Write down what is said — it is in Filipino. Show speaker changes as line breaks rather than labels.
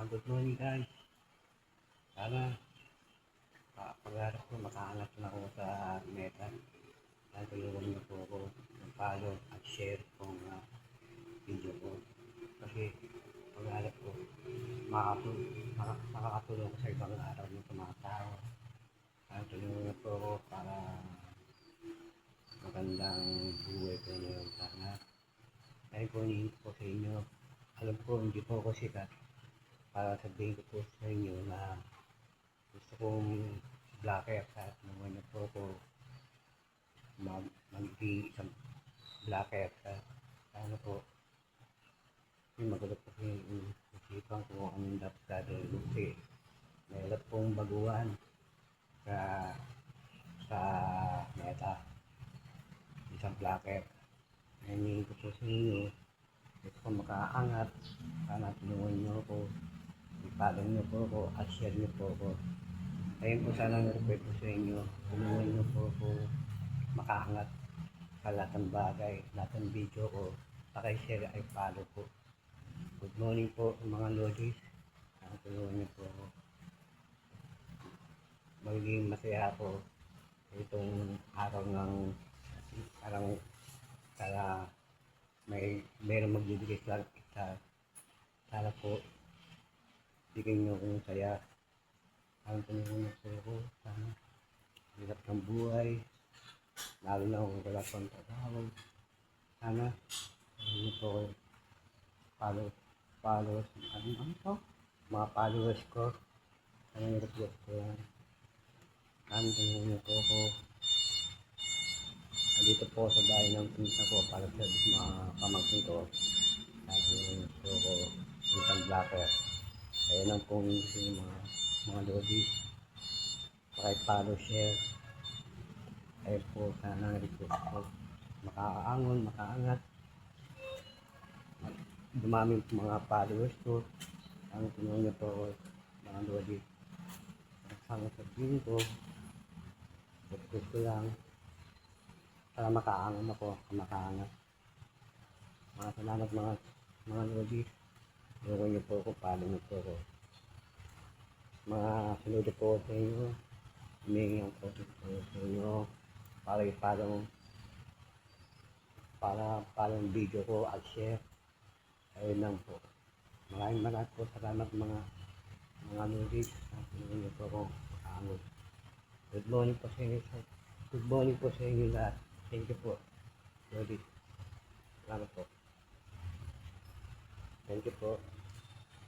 Good morning guys. Sana pag-arap ko makaangat na ako sa meta. Natulungan niyo po ako ng follow at share kung video ko. Kasi pag-arap ko makakatulong ko sa ibang araw ng mga tao. Natulungan niyo po ako para magandang buhay ko ngayon sana. Dahil po hinihingi po sa inyo. Alam ko hindi po ako sikat para sabihin ko po sa inyo na gusto kong blacker at naman na po ako mag-i isang blacker at ano po yung magulat po yung isipan ko anong dapat gagawin kasi mahirap pong baguhan sa meta isang blacker. Hinihingi ko po sa inyo gusto ko makaangat sana tulungan niyo ako i-follow niyo po ako at share niyo po ako. Ayun po sana na-request ko sa inyo tulungan niyo po ako makaangat sa lahat ng bagay, lahat ng video ko paki-share ay follow po. Good morning po mga lodis, tulungan niyo po ako magiging masaya po itong araw ng parang para mayroong magbibigay sa sana po bigyan niyo akong saya. Ang tulungan niyo po ako sana hirap ng buhay lalo na kung wala pang trabaho. Sana hindi po ako followers ano to? Mga followers ko sana i-request ko yan. Sana tulungan niyo po ako. Dito po sa bahay ng pinsa ko para sa mga pamangkin ko. Tulungan niyo po ako isang blacker. Kaya lang po yung mga lodi paki-follow, share. Ayun po sana request ko makakaangon, makaangat dumami mga followers ko. Ang tulungan niyo po ako mga lodi ang sabihin ko request ko lang para makaangon ako makaangat. Salamat mga lodi. Tulungan niyo po ako, follow niyo po ako. Mga sunod po sa inyo humingi ang po sa inyo para i-follow ang video ko at share. Ayun lang po. Maraming po salamat mga lodis. Tulungan niyo po ako makaangon. Good morning po sa inyo. Good morning po sa inyo lahat. Thank you po lodis. Salamat po. Thank you po.